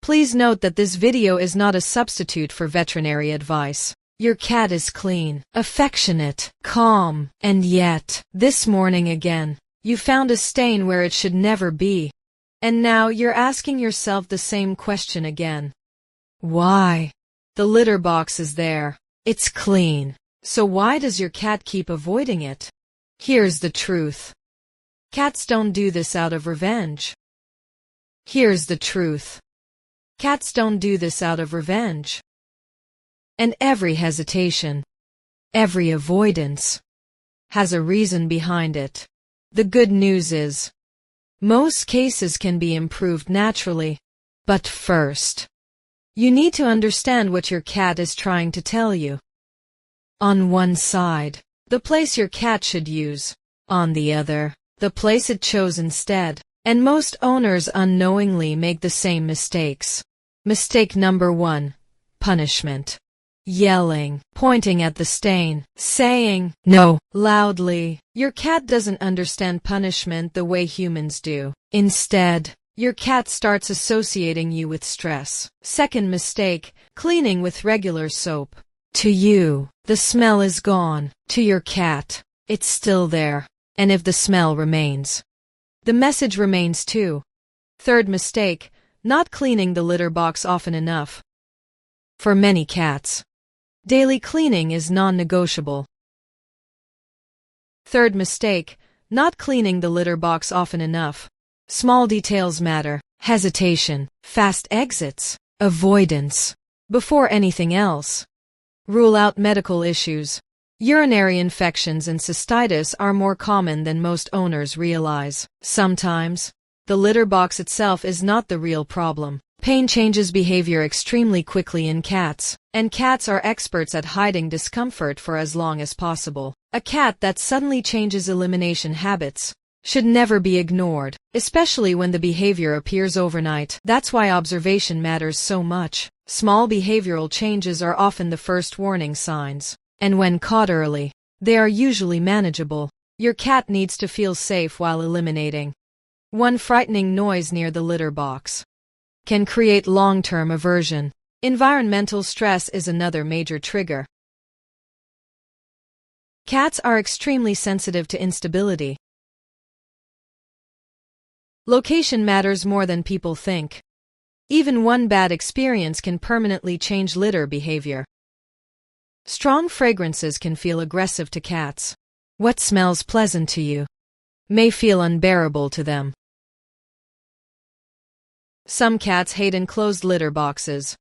Please note that this video is not a substitute for veterinary advice. Your cat is clean, affectionate, calm, and yet, this morning again, you found a stain where it should never be. And now you're asking yourself the same question again. Why? The litter box is there. It's clean. So why does your cat keep avoiding it? Here's the truth. Cats don't do this out of revenge. Here's the truth. Cats don't do this out of revenge. And every hesitation, every avoidance, has a reason behind it. The good news is, most cases can be improved naturally. But first, you need to understand what your cat is trying to tell you. On one side, the place your cat should use. On the other, the place it chose instead. And most owners unknowingly make the same mistakes. Mistake number 1. Punishment. Yelling, pointing at the stain, saying, "No," loudly. Your cat doesn't understand punishment the way humans do. Instead, your cat starts associating you with stress. Second mistake, cleaning with regular soap. To you, the smell is gone. To your cat, it's still there. And if the smell remains, the message remains too. Third mistake, not cleaning the litter box often enough. For many cats, daily cleaning is non-negotiable. Third mistake, not cleaning the litter box often enough. Small details matter. Hesitation, fast exits, avoidance. Before anything else, rule out medical issues. Urinary infections and cystitis are more common than most owners realize. Sometimes, the litter box itself is not the real problem. Pain changes behavior extremely quickly in cats, and cats are experts at hiding discomfort for as long as possible. A cat that suddenly changes elimination habits should never be ignored, especially when the behavior appears overnight. That's why observation matters so much. Small behavioral changes are often the first warning signs, and when caught early, they are usually manageable. Your cat needs to feel safe while eliminating. One frightening noise near the litter box can create long-term aversion. Environmental stress is another major trigger. Cats are extremely sensitive to instability. Location matters more than people think. Even one bad experience can permanently change litter behavior. Strong fragrances can feel aggressive to cats. What smells pleasant to you may feel unbearable to them. Some cats hate enclosed litter boxes.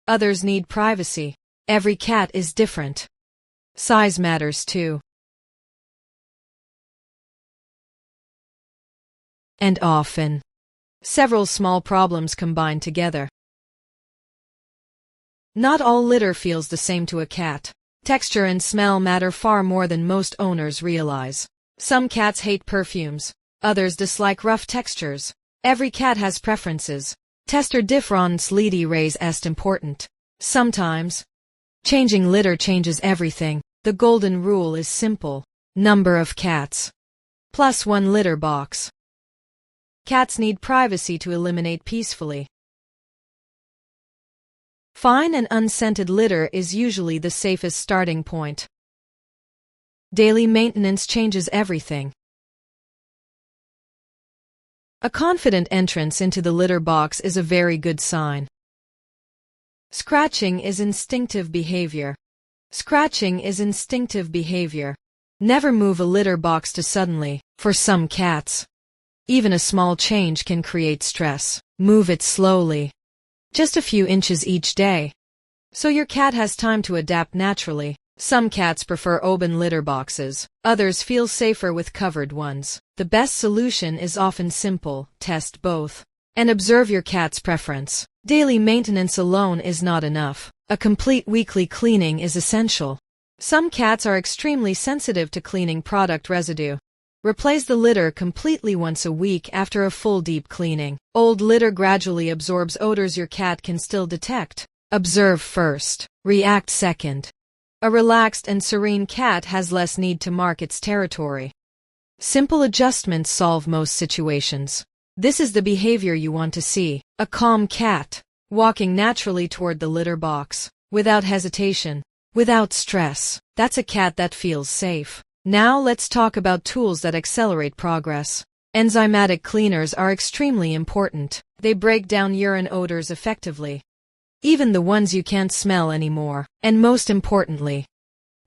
Others need privacy. Every cat is different. Size matters too. And often, several small problems combine together. Not all litter feels the same to a cat. Texture and smell matter far more than most owners realize. Some cats hate perfumes. Others dislike rough textures. Every cat has preferences. Tester difference litterae est important. Sometimes, changing litter changes everything. The golden rule is simple. Number of cats plus one litter box. Cats need privacy to eliminate peacefully. Fine and unscented litter is usually the safest starting point. Daily maintenance changes everything. A confident entrance into the litter box is a very good sign. Scratching is instinctive behavior. Scratching is instinctive behavior. Never move a litter box too suddenly. For some cats, even a small change can create stress. Move it slowly, just a few inches each day, so your cat has time to adapt naturally. Some cats prefer open litter boxes. Others feel safer with covered ones. The best solution is often simple. Test both and observe your cat's preference. Daily maintenance alone is not enough. A complete weekly cleaning is essential. Some cats are extremely sensitive to cleaning product residue. Replace the litter completely once a week after a full deep cleaning. Old litter gradually absorbs odors your cat can still detect. Observe first, react second. A relaxed and serene cat has less need to mark its territory. Simple adjustments solve most situations. This is the behavior you want to see. A calm cat, walking naturally toward the litter box, without hesitation, without stress. That's a cat that feels safe. Now let's talk about tools that accelerate progress. Enzymatic cleaners are extremely important. They break down urine odors effectively, even the ones you can't smell anymore. And most importantly,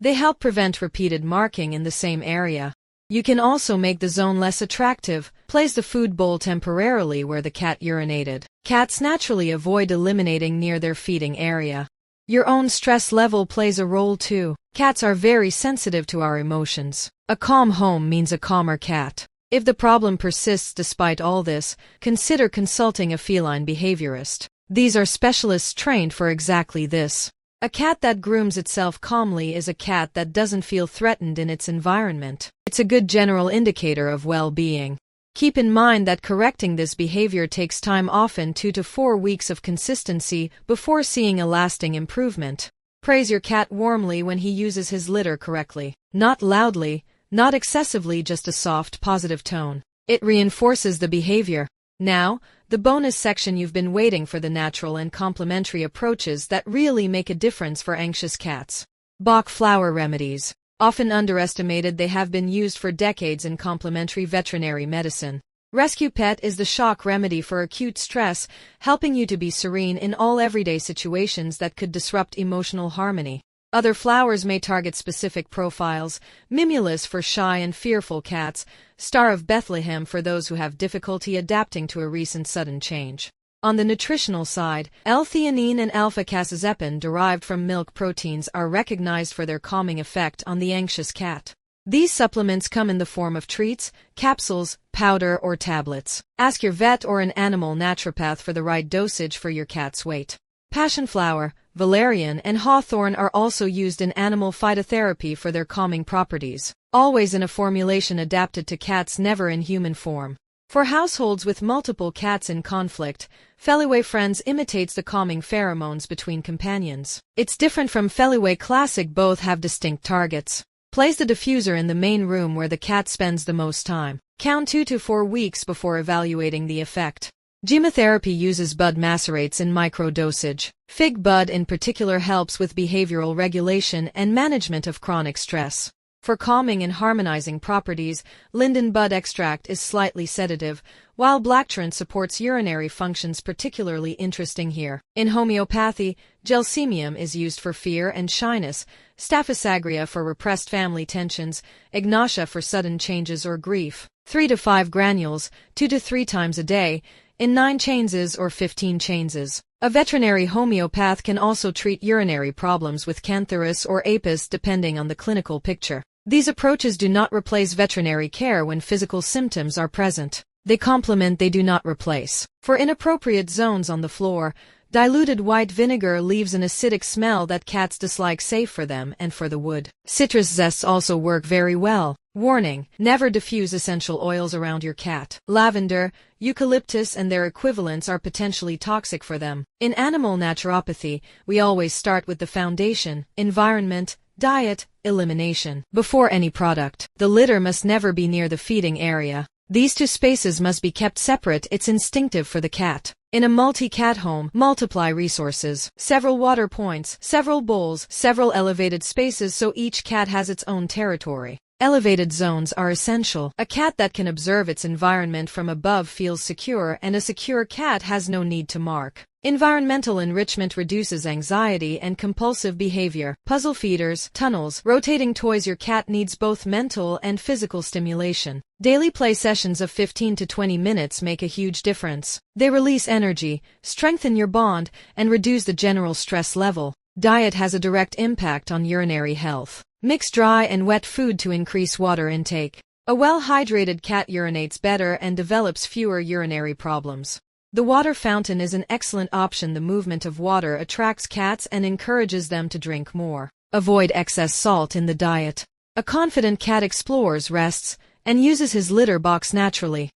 they help prevent repeated marking in the same area. You can also make the zone less attractive. Place the food bowl temporarily where the cat urinated. Cats naturally avoid eliminating near their feeding area. Your own stress level plays a role too. Cats are very sensitive to our emotions. A calm home means a calmer cat. If the problem persists despite all this, consider consulting a feline behaviorist. These are specialists trained for exactly this. A cat that grooms itself calmly is a cat that doesn't feel threatened in its environment. It's a good general indicator of well-being. Keep in mind that correcting this behavior takes time, often 2 to 4 weeks of consistency before seeing a lasting improvement. Praise your cat warmly when he uses his litter correctly. Not loudly, not excessively, just a soft, positive tone. It reinforces the behavior. Now, the bonus section. You've been waiting for the natural and complementary approaches that really make a difference for anxious cats. Bach flower remedies. Often underestimated, they have been used for decades in complementary veterinary medicine. Rescue Pet is the shock remedy for acute stress, helping you to be serene in all everyday situations that could disrupt emotional harmony. Other flowers may target specific profiles: Mimulus for shy and fearful cats, Star of Bethlehem for those who have difficulty adapting to a recent sudden change. On the nutritional side, L-theanine and alpha-casozepine derived from milk proteins are recognized for their calming effect on the anxious cat. These supplements come in the form of treats, capsules, powder, or tablets. Ask your vet or an animal naturopath for the right dosage for your cat's weight. Passionflower, valerian, and hawthorn are also used in animal phytotherapy for their calming properties, always in a formulation adapted to cats, never in human form. For households with multiple cats in conflict, Feliway Friends imitates the calming pheromones between companions. It's different from Feliway Classic. Both have distinct targets. Place the diffuser in the main room where the cat spends the most time. Count 2 to 4 weeks before evaluating the effect. Gemotherapy uses bud macerates in microdosage. Fig bud in particular helps with behavioral regulation and management of chronic stress. For calming and harmonizing properties, linden bud extract is slightly sedative, while blackcurrant supports urinary functions, particularly interesting here. In homeopathy, gelsemium is used for fear and shyness, staphysagria for repressed family tensions, ignatia for sudden changes or grief. 3 to 5 granules, 2 to 3 times a day, in 9 chances or 15 chances. A veterinary homeopath can also treat urinary problems with cantharus or apis depending on the clinical picture. These approaches do not replace veterinary care when physical symptoms are present. They complement, they do not replace. For inappropriate zones on the floor, diluted white vinegar leaves an acidic smell that cats dislike, safe for them and for the wood. Citrus zests also work very well. Warning: never diffuse essential oils around your cat. Lavender, eucalyptus and their equivalents are potentially toxic for them. In animal naturopathy, we always start with the foundation: environment, diet, elimination. Before any product, the litter must never be near the feeding area. These two spaces must be kept separate. It's instinctive for the cat. In a multi-cat home, multiply resources. Several water points, several bowls, several elevated spaces so each cat has its own territory. Elevated zones are essential. A cat that can observe its environment from above feels secure, and a secure cat has no need to mark. Environmental enrichment reduces anxiety and compulsive behavior. Puzzle feeders, tunnels, rotating toys. Your cat needs both mental and physical stimulation. Daily play sessions of 15 to 20 minutes make a huge difference. They release energy, strengthen your bond, and reduce the general stress level. Diet has a direct impact on urinary health. Mix dry and wet food to increase water intake. A well-hydrated cat urinates better and develops fewer urinary problems. The water fountain is an excellent option. The movement of water attracts cats and encourages them to drink more. Avoid excess salt in the diet. A confident cat explores, rests, and uses his litter box naturally.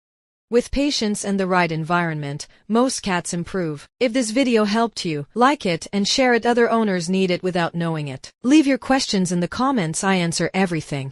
With patience and the right environment, most cats improve. If this video helped you, like it and share it. Other owners need it without knowing it. Leave your questions in the comments. I answer everything.